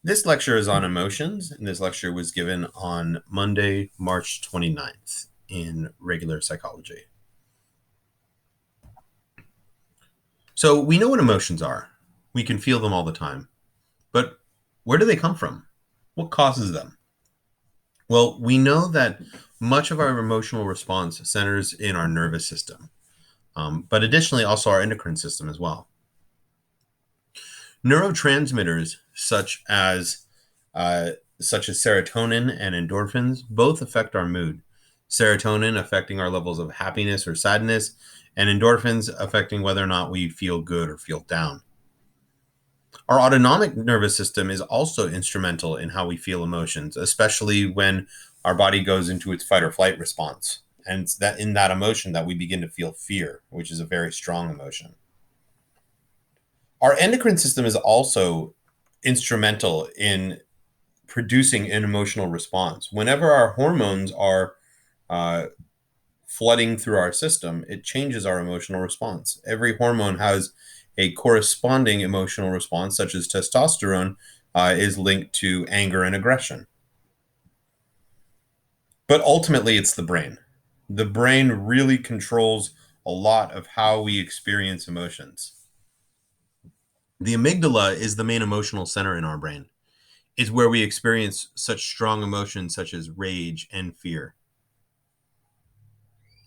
This lecture is on emotions, and this lecture was given on Monday, March 29th in regular psychology. So we know what emotions are. We can feel them all the time. But where do they come from? What causes them? Well, we know that much of our emotional response centers in our nervous system, but additionally also our endocrine system as well. Neurotransmitters uh, such as serotonin and endorphins both affect our mood. Serotonin affecting our levels of happiness or sadness, and endorphins affecting whether or not we feel good or feel down. Our autonomic nervous system is also instrumental in how we feel emotions, especially when our body goes into its fight or flight response. And it's that in that emotion that we begin to feel fear, which is a very strong emotion. Our endocrine system is also instrumental in producing an emotional response. Whenever our hormones are uh, flooding through our system, it changes our emotional response. Every hormone has a corresponding emotional response, such as testosterone is linked to anger and aggression. But ultimately, it's the brain. The brain really controls a lot of how we experience emotions. The amygdala is the main emotional center in our brain. It's where we experience such strong emotions such as rage and fear.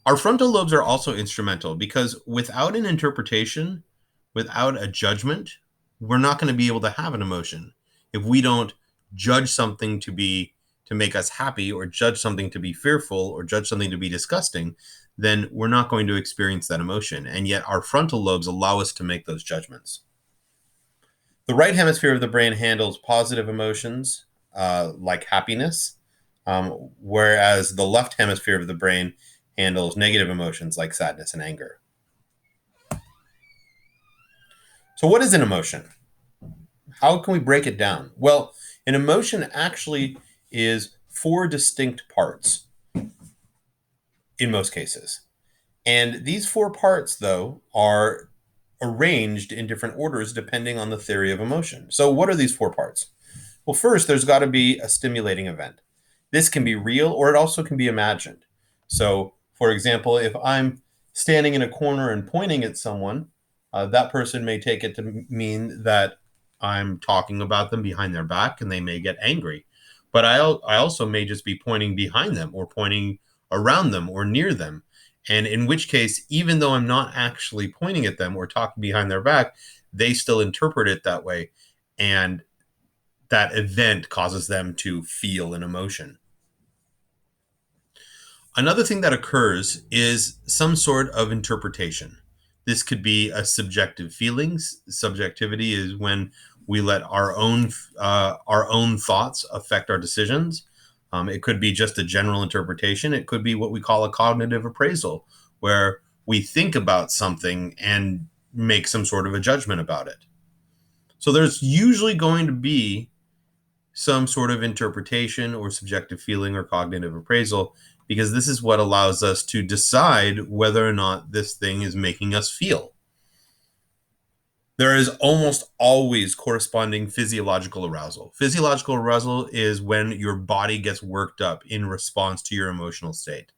Our frontal lobes are also instrumental because without an interpretation, without a judgment, we're not going to be able to have an emotion. If we don't judge something to make us happy, or judge something to be fearful, or judge something to be disgusting, then we're not going to experience that emotion. And yet our frontal lobes allow us to make those judgments. The right hemisphere of the brain handles positive emotions like happiness, whereas the left hemisphere of the brain handles negative emotions like sadness and anger. So, what is an emotion? How can we break it down? Well, an emotion actually is four distinct parts in most cases. And these four parts, though, are arranged in different orders depending on the theory of emotion. So, what are these four parts? Well, first, there's got to be a stimulating event. This can be real or it also can be imagined. So, for example, if I'm standing in a corner and pointing at someone, that person may take it to mean that I'm talking about them behind their back and they may get angry. But I also may just be pointing behind them or pointing around them or near them. And in which case, even though I'm not actually pointing at them or talking behind their back, they still interpret it that way. And that event causes them to feel an emotion. Another thing that occurs is some sort of interpretation. This could be a subjective feelings. Subjectivity is when we let our own thoughts affect our decisions. It could be just a general interpretation. It could be what we call a cognitive appraisal, where we think about something and make some sort of a judgment about it. So there's usually going to be some sort of interpretation or subjective feeling or cognitive appraisal, because this is what allows us to decide whether or not this thing is making us feel. There is almost always corresponding physiological arousal. Physiological arousal is when your body gets worked up in response to your emotional state.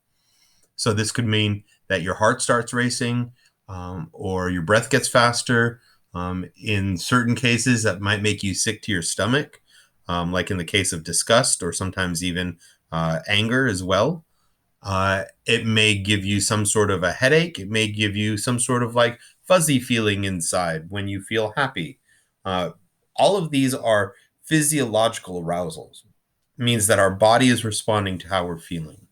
So this could mean that your heart starts racing, or your breath gets faster. In certain cases, that might make you sick to your stomach, like in the case of disgust or sometimes even anger as well. It may give you some sort of a headache. It may give you some sort of like fuzzy feeling inside when you feel happy. Uh, all of these are physiological arousals. It means that our body is responding to how we're feeling.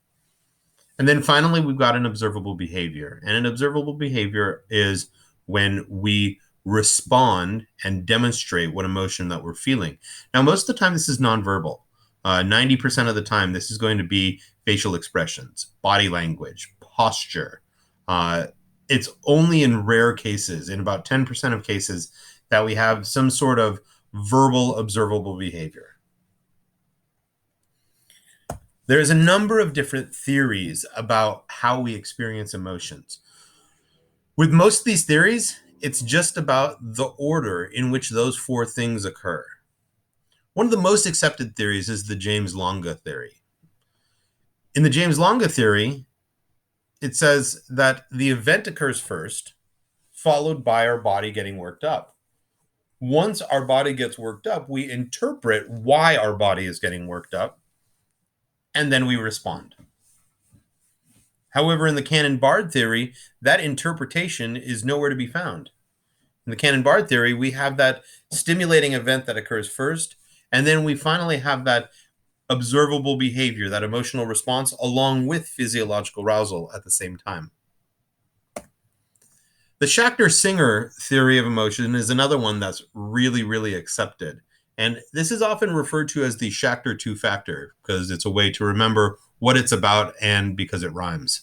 And then finally, we've got an observable behavior. And an observable behavior is when we respond and demonstrate what emotion that we're feeling. Now, most of the time, this is nonverbal. 90% of the time, this is going to be facial expressions, body language, posture. Uh, it's only in rare cases, in about 10% of cases, that we have some sort of verbal observable behavior. There's a number of different theories about how we experience emotions. With most of these theories, it's just about the order in which those four things occur. One of the most accepted theories is the James Lange theory. In the James Lange theory, it says that the event occurs first, followed by our body getting worked up. Once our body gets worked up, we interpret why our body is getting worked up, and then we respond. However, in the Cannon-Bard theory, that interpretation is nowhere to be found. In the Cannon-Bard theory, we have that stimulating event that occurs first, and then we finally have that observable behavior, that emotional response, along with physiological arousal at the same time. The Schachter-Singer theory of emotion is another one that's really, really accepted. And this is often referred to as the Schachter two-factor because it's a way to remember what it's about and because it rhymes.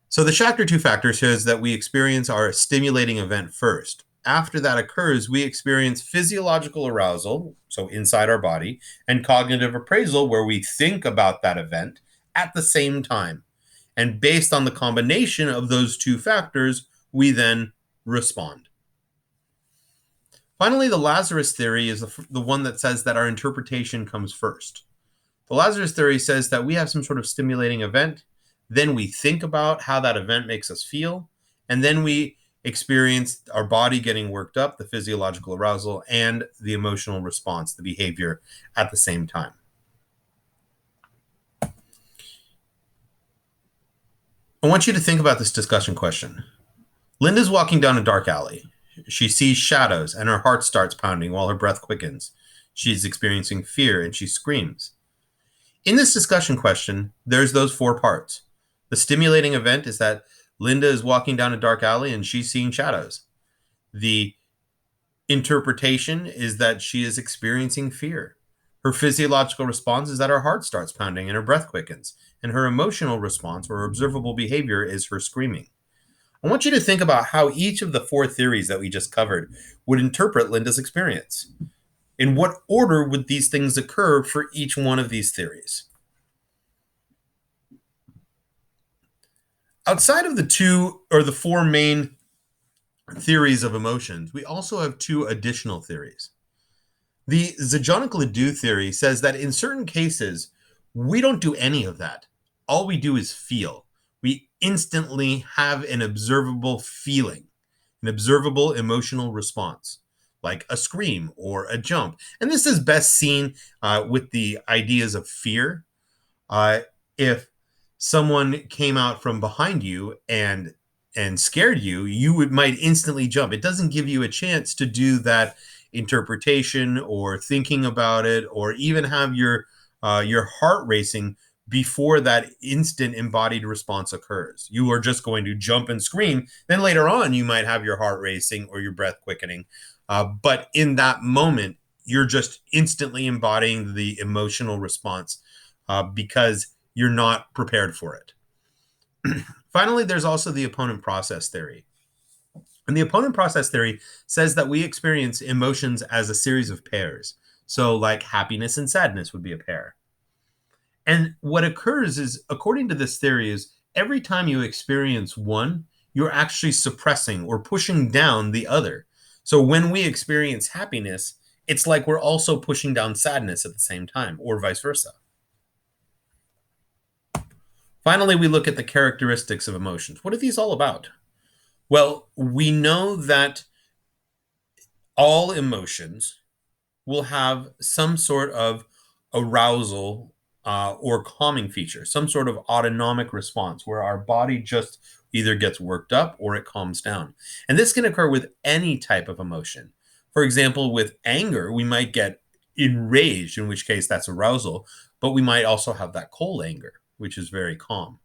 So the Schachter two-factor says that we experience our stimulating event first. After that occurs, we experience physiological arousal, so inside our body, and cognitive appraisal, where we think about that event at the same time. And based on the combination of those two factors, we then respond. Finally, the Lazarus theory is the one that says that our interpretation comes first. The Lazarus theory says that we have some sort of stimulating event, then we think about how that event makes us feel, and then we experience our body getting worked up, the physiological arousal, and the emotional response, the behavior, at the same time. I want you to think about this discussion question. Linda's walking down a dark alley. She sees shadows and her heart starts pounding while her breath quickens. She's experiencing fear and she screams. In this discussion question, there's those four parts. The stimulating event is that Linda is walking down a dark alley and she's seeing shadows. The interpretation is that she is experiencing fear. Her physiological response is that her heart starts pounding and her breath quickens. And her emotional response or observable behavior is her screaming. I want you to think about how each of the four theories that we just covered would interpret Linda's experience. In what order would these things occur for each one of these theories? Outside of the two or the four main theories of emotions, we also have two additional theories. The Zajonc-Ledoux theory says that in certain cases, we don't do any of that. All we do is feel. We instantly have an observable feeling, an observable emotional response, like a scream or a jump. And this is best seen with the ideas of fear. If someone came out from behind you and scared you, you might instantly jump. It doesn't give you a chance to do that interpretation or thinking about it, or even have your heart racing before that instant embodied response occurs. You are just going to jump and scream. Then later on, you might have your heart racing or your breath quickening. But in that moment, you're just instantly embodying the emotional response because you're not prepared for it. Finally, there's also the opponent process theory. And the opponent process theory says that we experience emotions as a series of pairs. So like happiness and sadness would be a pair. And what occurs is, according to this theory, is every time you experience one, you're actually suppressing or pushing down the other. So when we experience happiness, it's like we're also pushing down sadness at the same time, or vice versa. Finally, we look at the characteristics of emotions. What are these all about? Well, we know that all emotions will have some sort of arousal or calming feature, some sort of autonomic response where our body just either gets worked up or it calms down. And this can occur with any type of emotion. For example, with anger, we might get enraged, in which case that's arousal, but we might also have that cold anger, which is very calm.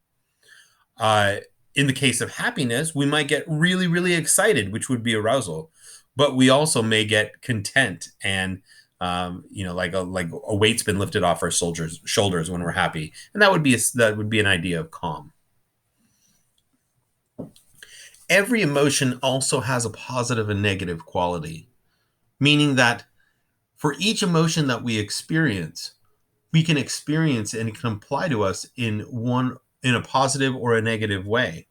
In the case of happiness, we might get really, really excited, which would be arousal, but we also may get content and like a weight's been lifted off our shoulders when we're happy, and that would be an idea of calm. Every emotion also has a positive and negative quality, meaning that for each emotion that we experience, we can experience and it can apply to us in a positive or a negative way.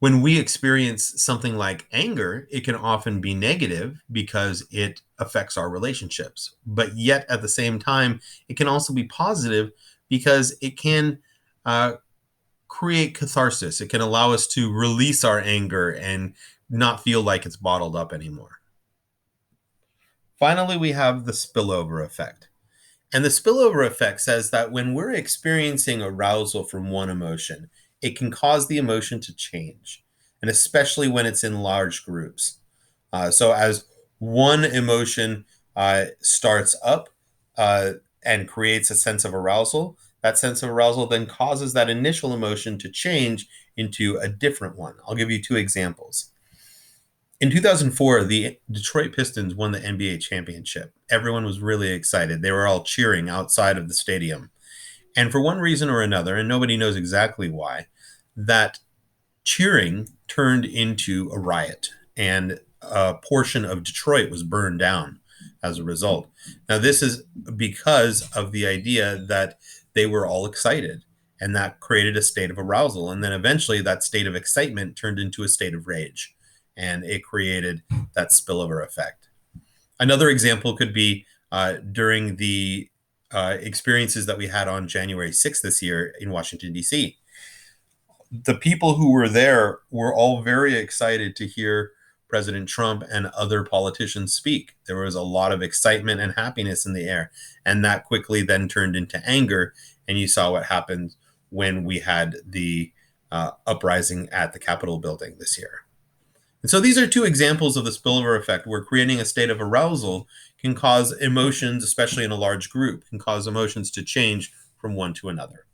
When we experience something like anger, it can often be negative because it affects our relationships. But yet at the same time, it can also be positive because it can uh, create catharsis. It can allow us to release our anger and not feel like it's bottled up anymore. Finally, we have the spillover effect. And the spillover effect says that when we're experiencing arousal from one emotion, it can cause the emotion to change, and especially when it's in large groups. So, as one emotion starts up uh, and creates a sense of arousal, that sense of arousal then causes that initial emotion to change into a different one. I'll give you two examples. In 2004, the Detroit Pistons won the NBA championship. Everyone was really excited. They were all cheering outside of the stadium. And for one reason or another, and nobody knows exactly why, that cheering turned into a riot. And a portion of Detroit was burned down as a result. Now, this is because of the idea that they were all excited. And that created a state of arousal. And then eventually that state of excitement turned into a state of rage. And it created that spillover effect. Another example could be during the experiences that we had on January 6th this year in Washington, D.C. The people who were there were all very excited to hear President Trump and other politicians speak. There was a lot of excitement and happiness in the air. And that quickly then turned into anger. And you saw what happened when we had the uprising at the Capitol building this year. And so these are two examples of the spillover effect, where creating a state of arousal can cause emotions, especially in a large group, can cause emotions to change from one to another.